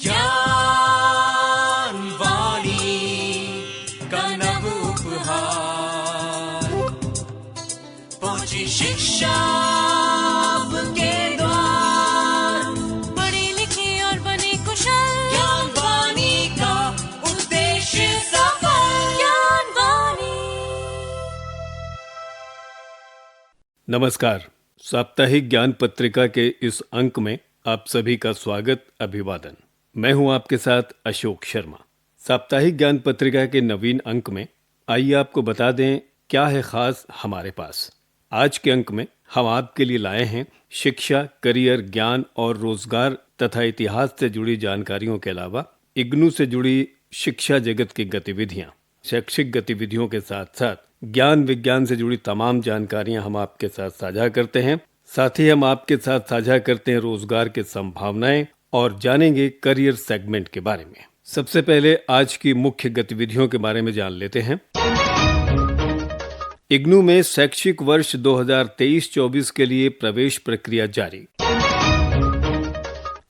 ज्ञान वाणी का नव उपहार, पहुंची शिक्षा आपके द्वार, पढ़े लिखे और बने कुशल, ज्ञान वाणी का उद्देश्य सफल। ज्ञान वाणी। नमस्कार। साप्ताहिक ज्ञान पत्रिका के इस अंक में आप सभी का स्वागत, अभिवादन। मैं हूं आपके साथ अशोक शर्मा। साप्ताहिक ज्ञान पत्रिका के नवीन अंक में आइए आपको बता दें क्या है खास हमारे पास। आज के अंक में हम आपके लिए लाए हैं शिक्षा, करियर, ज्ञान और रोजगार तथा इतिहास से जुड़ी जानकारियों के अलावा इग्नू से जुड़ी शिक्षा जगत की गतिविधियां। शैक्षिक गतिविधियों के साथ साथ ज्ञान विज्ञान से जुड़ी तमाम जानकारियां हम आपके साथ साझा करते हैं। साथ ही हम आपके साथ साझा करते हैं रोजगार की संभावनाएं और जानेंगे करियर सेगमेंट के बारे में। सबसे पहले आज की मुख्य गतिविधियों के बारे में जान लेते हैं। इग्नू में शैक्षिक वर्ष 2023-24 के लिए प्रवेश प्रक्रिया जारी।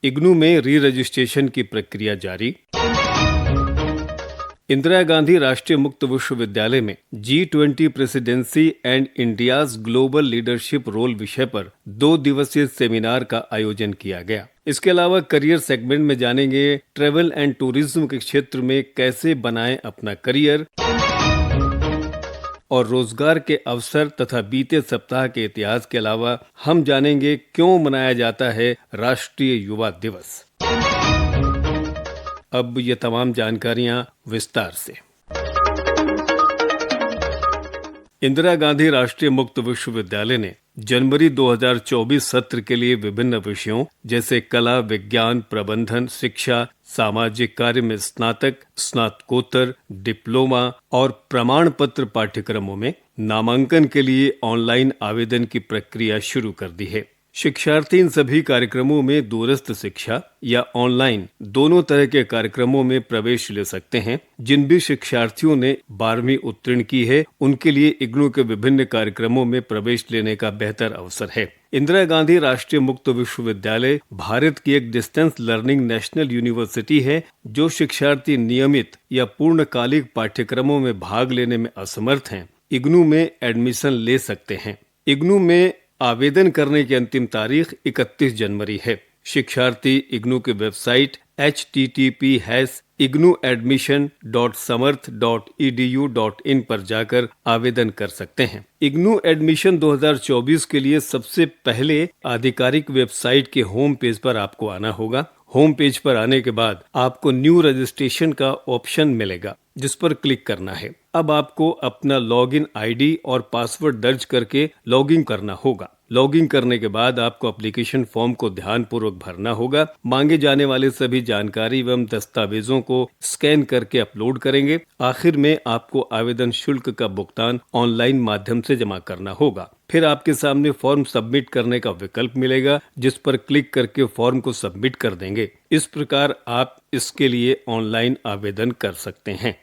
इग्नू में री रजिस्ट्रेशन की प्रक्रिया जारी। इंदिरा गांधी राष्ट्रीय मुक्त विश्वविद्यालय में G20 presidency and India's global leadership role विषय पर 2 दिवसीय सेमिनार का आयोजन किया गया। इसके अलावा करियर सेगमेंट में जानेंगे ट्रैवल एंड टूरिज्म के क्षेत्र में कैसे बनाएं अपना करियर और रोजगार के अवसर तथा बीते सप्ताह के इतिहास के अलावा हम जानेंगे क्यों मनाया जाता है राष्ट्रीय युवा दिवस। अब ये तमाम जानकारियां विस्तार से। इंदिरा गांधी राष्ट्रीय मुक्त विश्वविद्यालय ने जनवरी 2024 सत्र के लिए विभिन्न विषयों जैसे कला, विज्ञान, प्रबंधन, शिक्षा, सामाजिक कार्य में स्नातक, स्नातकोत्तर, डिप्लोमा और प्रमाण पत्र पाठ्यक्रमों में नामांकन के लिए ऑनलाइन आवेदन की प्रक्रिया शुरू कर दी है। शिक्षार्थी इन सभी कार्यक्रमों में दूरस्थ शिक्षा या ऑनलाइन दोनों तरह के कार्यक्रमों में प्रवेश ले सकते हैं। जिन भी शिक्षार्थियों ने 12वीं उत्तीर्ण की है उनके लिए इग्नू के विभिन्न कार्यक्रमों में प्रवेश लेने का बेहतर अवसर है। इंदिरा गांधी राष्ट्रीय मुक्त विश्वविद्यालय भारत की एक डिस्टेंस लर्निंग नेशनल यूनिवर्सिटी है जो शिक्षार्थी नियमित या पूर्णकालिक पाठ्यक्रमों में भाग लेने में असमर्थ हैं, इग्नू में एडमिशन ले सकते हैं। इग्नू में आवेदन करने की अंतिम तारीख 31 जनवरी है। शिक्षार्थी इग्नू की वेबसाइट https://ignuadmission.samarth.edu.in पर जाकर आवेदन कर सकते हैं। इग्नू एडमिशन 2024 के लिए सबसे पहले आधिकारिक वेबसाइट के होम पेज पर आपको आना होगा। होम पेज पर आने के बाद आपको न्यू रजिस्ट्रेशन का ऑप्शन मिलेगा जिस पर क्लिक करना है। अब आपको अपना लॉगिन आईडी और पासवर्ड दर्ज करके लॉगिन करना होगा। लॉगिन करने के बाद आपको एप्लीकेशन फॉर्म को ध्यानपूर्वक भरना होगा। मांगे जाने वाले सभी जानकारी एवं दस्तावेजों को स्कैन करके अपलोड करेंगे। आखिर में आपको आवेदन शुल्क का भुगतान ऑनलाइन माध्यम से जमा करना होगा। फिर आपके सामने फॉर्म सबमिट करने का विकल्प मिलेगा जिस पर क्लिक करके फॉर्म को सबमिट कर देंगे। इस प्रकार आप इसके लिए ऑनलाइन आवेदन कर सकते हैं।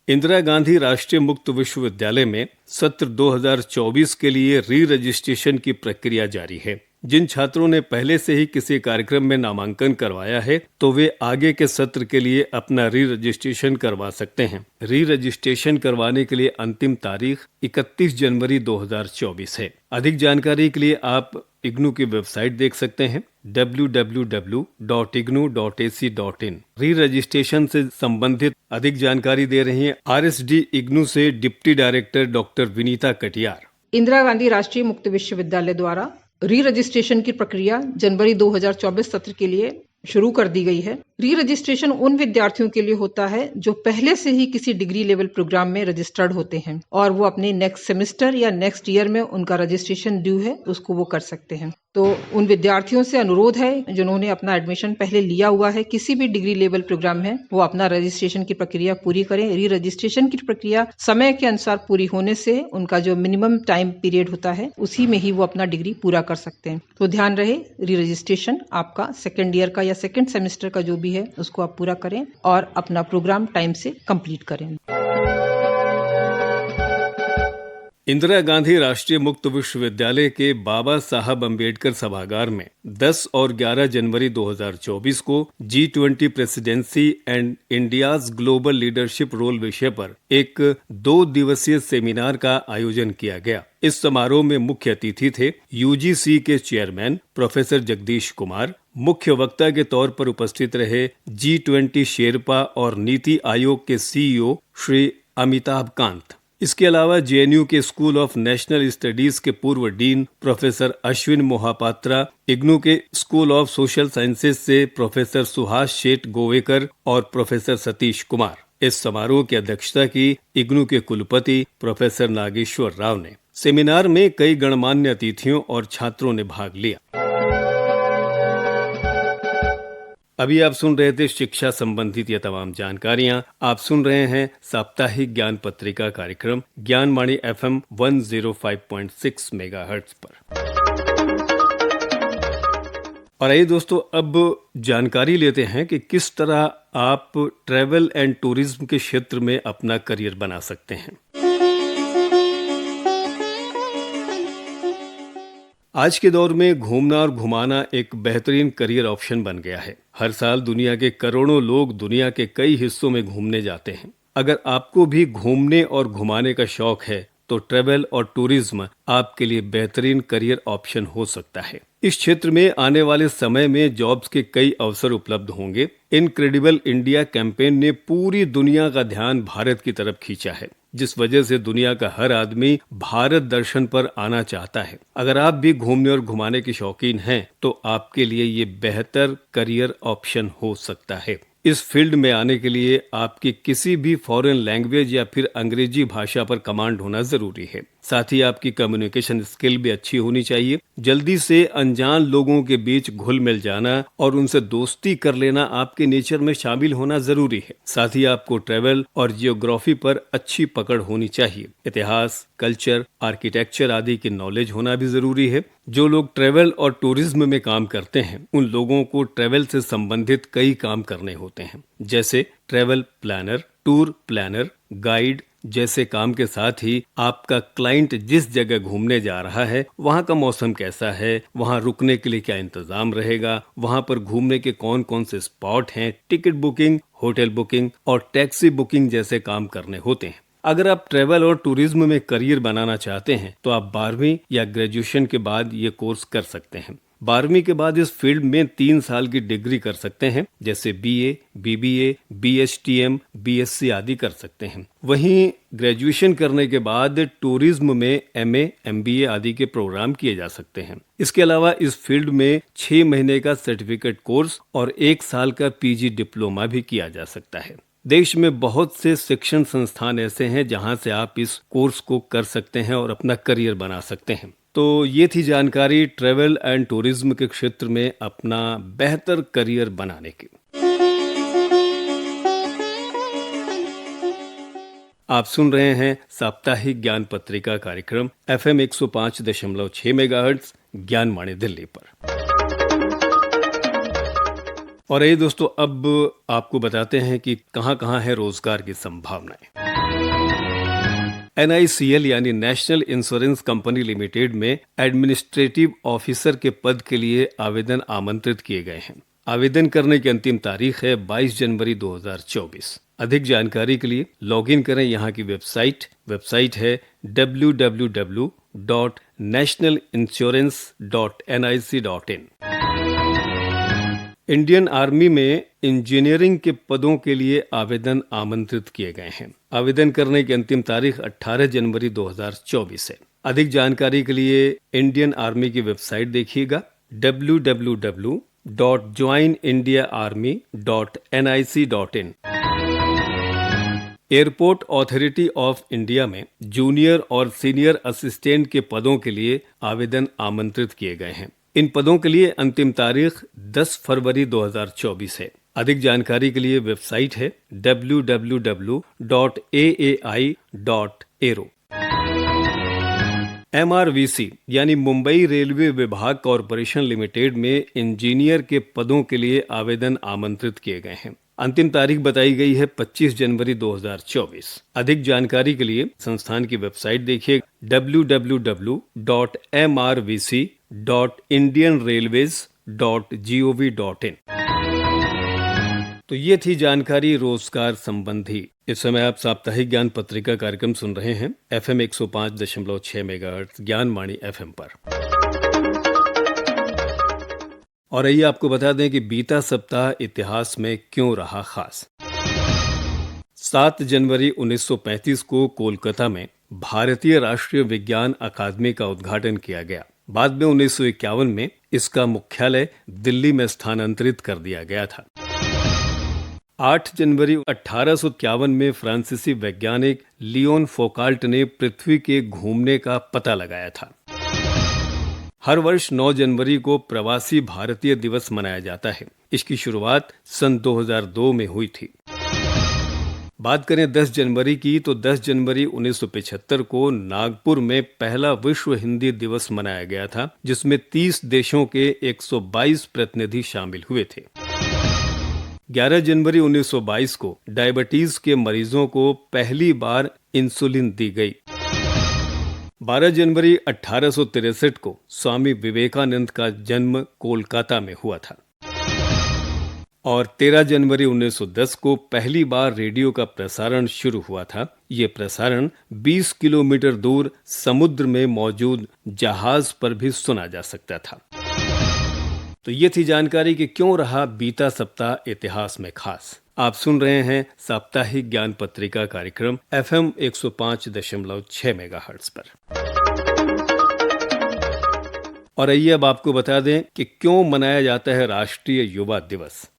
इंदिरा गांधी राष्ट्रीय मुक्त विश्वविद्यालय में सत्र 2024 के लिए री रजिस्ट्रेशन की प्रक्रिया जारी है। जिन छात्रों ने पहले से ही किसी कार्यक्रम में नामांकन करवाया है तो वे आगे के सत्र के लिए अपना री रजिस्ट्रेशन करवा सकते हैं। री रजिस्ट्रेशन करवाने के लिए अंतिम तारीख 31 जनवरी 2024 है। अधिक जानकारी के लिए आप इग्नू की वेबसाइट देख सकते हैं www.ignu.ac.in। री रजिस्ट्रेशन से संबंधित अधिक जानकारी दे रही हैं RSD इग्नू से deputy director doctor Vinita Katiyar. Indira Gandhi राष्ट्रीय मुक्त विश्वविद्यालय द्वारा री रजिस्ट्रेशन की प्रक्रिया जनवरी 2024 सत्र के लिए शुरू कर दी गई है। री रजिस्ट्रेशन उन विद्यार्थियों के लिए होता है जो पहले से ही किसी डिग्री लेवल प्रोग्राम में रजिस्टर्ड होते हैं और वो अपने नेक्स्ट सेमेस्टर या नेक्स्ट ईयर में उनका रजिस्ट्रेशन ड्यू है, उसको वो कर सकते हैं। तो उन विद्यार्थियों से अनुरोध है जिन्होंने अपना एडमिशन पहले लिया हुआ है किसी भी डिग्री लेवल प्रोग्राम में, वो अपना रजिस्ट्रेशन की प्रक्रिया पूरी करें। री रजिस्ट्रेशन की प्रक्रिया समय के अनुसार पूरी होने से उनका जो मिनिमम टाइम पीरियड होता है उसी में ही वो अपना डिग्री पूरा कर सकते हैं। तो ध्यान रहे, री रजिस्ट्रेशन आपका सेकेंड ईयर का या सेकेंड सेमेस्टर का जो भी है उसको आप पूरा करें और अपना प्रोग्राम टाइम से कंप्लीट करें। इंदिरा गांधी राष्ट्रीय मुक्त विश्वविद्यालय के बाबा साहब अम्बेडकर सभागार में 10 और 11 जनवरी 2024 को G20 presidency and India's global leadership role विषय पर एक 2 दिवसीय सेमिनार का आयोजन किया गया। इस समारोह में मुख्य अतिथि थे यूजीसी के चेयरमैन प्रोफेसर जगदीश कुमार। मुख्य वक्ता के तौर पर उपस्थित रहे G20 शेरपा और नीति आयोग के CEO श्री अमिताभ कांत। इसके अलावा जेएनयू के स्कूल ऑफ नेशनल स्टडीज के पूर्व डीन प्रोफेसर अश्विन मोहापात्रा, इग्नू के स्कूल ऑफ सोशल साइंसेज से प्रोफेसर सुहास शेठ गोवेकर और प्रोफेसर सतीश कुमार। इस समारोह की अध्यक्षता की इग्नू के कुलपति प्रोफेसर नागेश्वर राव ने। सेमिनार में कई गणमान्य अतिथियों और छात्रों ने भाग लिया। अभी आप सुन रहे थे शिक्षा संबंधित ये तमाम जानकारियां। आप सुन रहे हैं साप्ताहिक ज्ञान पत्रिका कार्यक्रम ज्ञानवाणी FM 105.6 मेगाहर्ट्ज पर। और आइए दोस्तों, अब जानकारी लेते हैं कि किस तरह आप ट्रैवल एंड टूरिज्म के क्षेत्र में अपना करियर बना सकते हैं। आज के दौर में घूमना और घुमाना एक बेहतरीन करियर ऑप्शन बन गया है। हर साल दुनिया के करोड़ों लोग दुनिया के कई हिस्सों में घूमने जाते हैं। अगर आपको भी घूमने और घुमाने का शौक है तो ट्रैवल और टूरिज्म आपके लिए बेहतरीन करियर ऑप्शन हो सकता है। इस क्षेत्र में आने वाले समय में जॉब्स के कई अवसर उपलब्ध होंगे। इनक्रेडिबल इंडिया कैंपेन ने पूरी दुनिया का ध्यान भारत की तरफ खींचा है, जिस वजह से दुनिया का हर आदमी भारत दर्शन पर आना चाहता है। अगर आप भी घूमने और घुमाने के शौकीन हैं तो आपके लिए ये बेहतर करियर ऑप्शन हो सकता है। इस फील्ड में आने के लिए आपकी किसी भी फॉरेन लैंग्वेज या फिर अंग्रेजी भाषा पर कमांड होना जरूरी है। साथ ही आपकी कम्युनिकेशन स्किल भी अच्छी होनी चाहिए। जल्दी से अनजान लोगों के बीच घुल मिल जाना और उनसे दोस्ती कर लेना आपके नेचर में शामिल होना जरूरी है। साथ ही आपको ट्रैवल और जियोग्राफी पर अच्छी पकड़ होनी चाहिए। इतिहास, कल्चर, आर्किटेक्चर आदि की नॉलेज होना भी जरूरी है। जो लोग ट्रैवल और टूरिज्म में काम करते हैं उन लोगों को ट्रैवल से संबंधित कई काम करने होते हैं, जैसे travel planner, tour planner, guide जैसे काम के साथ ही आपका क्लाइंट जिस जगह घूमने जा रहा है वहाँ का मौसम कैसा है, वहाँ रुकने के लिए क्या इंतजाम रहेगा, वहाँ पर घूमने के कौन कौन से स्पॉट हैं, टिकट बुकिंग, होटल बुकिंग और टैक्सी बुकिंग जैसे काम करने होते हैं। अगर आप ट्रैवल और टूरिज्म में करियर बनाना चाहते हैं तो आप 12वीं या ग्रेजुएशन के बाद ये कोर्स कर सकते हैं। 12वीं के बाद इस फील्ड में 3 साल की डिग्री कर सकते हैं, जैसे BA, BBA, BHTM, BSc आदि कर सकते हैं। वहीं ग्रेजुएशन करने के बाद टूरिज्म में MA, MBA आदि के प्रोग्राम किए जा सकते हैं। इसके अलावा इस फील्ड में 6 महीने का सर्टिफिकेट कोर्स और 1 साल का PG डिप्लोमा भी किया जा सकता है। देश में बहुत से शिक्षण संस्थान ऐसे हैं जहां से आप इस कोर्स को कर सकते हैं और अपना करियर बना सकते हैं। तो ये थी जानकारी ट्रैवल एंड टूरिज्म के क्षेत्र में अपना बेहतर करियर बनाने की। आप सुन रहे हैं साप्ताहिक ज्ञान पत्रिका कार्यक्रम FM 105.6 मेगाहर्ट्ज ज्ञानवाणी दिल्ली पर। और ये दोस्तों, अब आपको बताते हैं कि कहां-कहां है रोजगार की संभावनाएं। NICL यानी नेशनल इंश्योरेंस कंपनी लिमिटेड में एडमिनिस्ट्रेटिव ऑफिसर के पद के लिए आवेदन आमंत्रित किए गए हैं। आवेदन करने की अंतिम तारीख है 22 जनवरी 2024। अधिक जानकारी के लिए लॉगिन करें यहाँ की वेबसाइट है www.nationalinsurance.nic.in। इंडियन आर्मी में इंजीनियरिंग के पदों के लिए आवेदन आमंत्रित किए गए हैं। आवेदन करने की अंतिम तारीख 18 जनवरी 2024 है। अधिक जानकारी के लिए इंडियन आर्मी की वेबसाइट देखिएगा www.joinindiaarmy.nic.in। Airport authority of India में जूनियर और सीनियर असिस्टेंट के पदों के लिए आवेदन आमंत्रित किए गए हैं। इन पदों के लिए अंतिम तारीख 10 फरवरी 2024 है। अधिक जानकारी के लिए वेबसाइट है www.aai.aero। MRVC यानी मुंबई रेलवे विभाग कॉरपोरेशन लिमिटेड में इंजीनियर के पदों के लिए आवेदन आमंत्रित किए गए हैं। अंतिम तारीख बताई गई है 25 जनवरी 2024। अधिक जानकारी के लिए संस्थान की वेबसाइट देखिए www.mrvc.indianrailways.gov.in। तो ये थी जानकारी रोजगार संबंधी। इस समय आप साप्ताहिक ज्ञान पत्रिका कार्यक्रम सुन रहे हैं FM 105.6 मेगाहर्ट्ज ज्ञानवाणी FM पर। और आइए आपको बता दें कि बीता सप्ताह इतिहास में क्यों रहा खास। 7 जनवरी 1935 को कोलकाता में भारतीय राष्ट्रीय विज्ञान अकादमी का उद्घाटन किया गया। बाद में 1951 में इसका मुख्यालय दिल्ली में स्थानांतरित कर दिया गया था। 8 जनवरी 1851 में फ्रांसीसी वैज्ञानिक लियोन फोकाल्ट ने पृथ्वी के घूमने का पता लगाया था। हर वर्ष 9 जनवरी को प्रवासी भारतीय दिवस मनाया जाता है। इसकी शुरुआत सन 2002 में हुई थी। बात करें 10 जनवरी की तो 10 जनवरी 1975 को नागपुर में पहला विश्व हिंदी दिवस मनाया गया था, जिसमें 30 देशों के 122 प्रतिनिधि शामिल हुए थे। 11 जनवरी 1922 को डायबिटीज के मरीजों को पहली बार इंसुलिन दी गई। 12 जनवरी 1863 को स्वामी विवेकानंद का जन्म कोलकाता में हुआ था। और 13 जनवरी 1910 को पहली बार रेडियो का प्रसारण शुरू हुआ था। ये प्रसारण 20 किलोमीटर दूर समुद्र में मौजूद जहाज पर भी सुना जा सकता था। तो ये थी जानकारी कि क्यों रहा बीता सप्ताह इतिहास में खास। आप सुन रहे हैं साप्ताहिक ज्ञान पत्रिका कार्यक्रम FM 105.6 मेगाहर्ट्ज पर। और आइए अब आपको बता दें कि क्यों मनाया जाता है राष्ट्रीय युवा दिवस।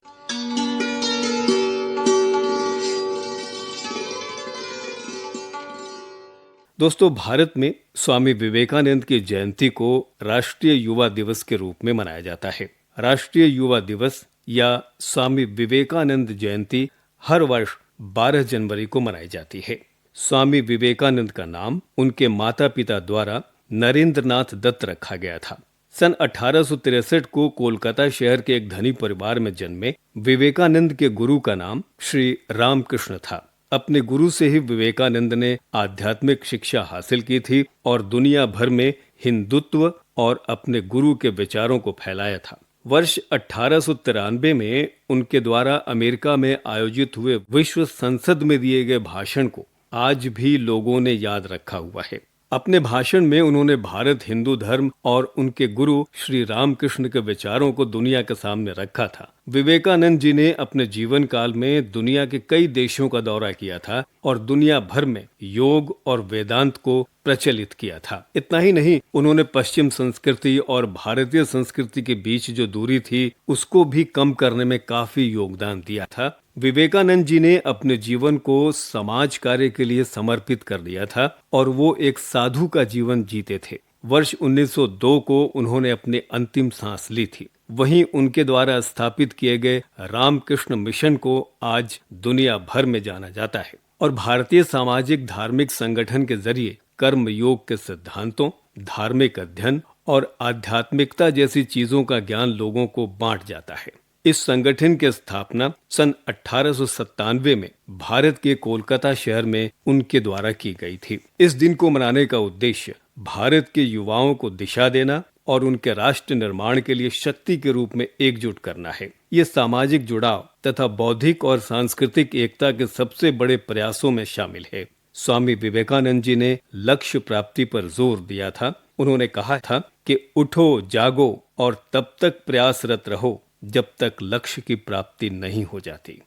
दोस्तों, भारत में स्वामी विवेकानंद की जयंती को राष्ट्रीय युवा दिवस के रूप में मनाया जाता है। राष्ट्रीय युवा दिवस या स्वामी विवेकानंद जयंती हर वर्ष 12 जनवरी को मनाई जाती है। स्वामी विवेकानंद का नाम उनके माता पिता द्वारा नरेंद्रनाथ दत्त रखा गया था। सन 1863 को कोलकाता शहर के एक धनी परिवार में जन्मे विवेकानंद के गुरु का नाम श्री रामकृष्ण था। अपने गुरु से ही विवेकानंद ने आध्यात्मिक शिक्षा हासिल की थी और दुनिया भर में हिंदुत्व और अपने गुरु के विचारों को फैलाया था। वर्ष 1893 में उनके द्वारा अमेरिका में आयोजित हुए विश्व संसद में दिए गए भाषण को आज भी लोगों ने याद रखा हुआ है। अपने भाषण में उन्होंने भारत हिंदू धर्म और उनके गुरु श्री रामकृष्ण के विचारों को दुनिया के सामने रखा था। विवेकानंद जी ने अपने जीवन काल में दुनिया के कई देशों का दौरा किया था और दुनिया भर में योग और वेदांत को प्रचलित किया था। इतना ही नहीं, उन्होंने पश्चिम संस्कृति और भारतीय संस्कृति के बीच जो दूरी थी उसको भी कम करने में काफी योगदान दिया था। विवेकानंद जी ने अपने जीवन को समाज कार्य के लिए समर्पित कर दिया था और वो एक साधु का जीवन जीते थे। वर्ष 1902 को उन्होंने अपने अंतिम सांस ली थी। वहीं उनके द्वारा स्थापित किए गए रामकृष्ण मिशन को आज दुनिया भर में जाना जाता है और भारतीय सामाजिक धार्मिक संगठन के जरिए कर्म योग के सिद्धांतों, धार्मिक अध्ययन और आध्यात्मिकता जैसी चीजों का ज्ञान लोगों को बांट जाता है। इस संगठन की स्थापना सन 1897 में भारत के कोलकाता शहर में उनके द्वारा की गई थी। इस दिन को मनाने का उद्देश्य भारत के युवाओं को दिशा देना और उनके राष्ट्र निर्माण के लिए शक्ति के रूप में एकजुट करना है। ये सामाजिक जुड़ाव तथा बौद्धिक और सांस्कृतिक एकता के सबसे बड़े प्रयासों में शामिल है। स्वामी विवेकानंद जी ने लक्ष्य प्राप्ति पर जोर दिया था। उन्होंने कहा था कि उठो, जागो और तब तक प्रयासरत रहो जब तक लक्ष्य की प्राप्ति नहीं हो जाती।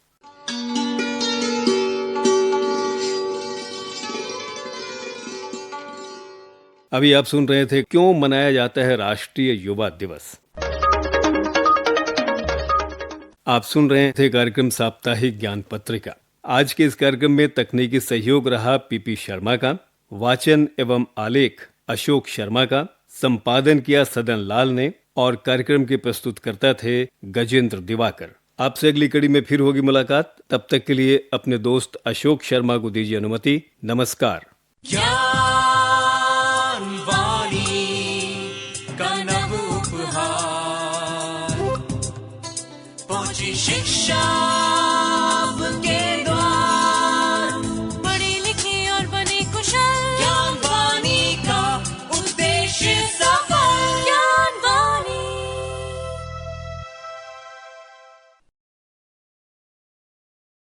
अभी आप सुन रहे थे क्यों मनाया जाता है राष्ट्रीय युवा दिवस। आप सुन रहे थे कार्यक्रम साप्ताहिक ज्ञान पत्रिका। आज के इस कार्यक्रम में तकनीकी सहयोग रहा पीपी शर्मा का, वाचन एवं आलेख अशोक शर्मा का, संपादन किया सदन लाल ने और कार्यक्रम के प्रस्तुतकर्ता थे गजेंद्र दिवाकर। आपसे अगली कड़ी में फिर होगी मुलाकात। तब तक के लिए अपने दोस्त अशोक शर्मा को दीजिए अनुमति। नमस्कार। शिक्षा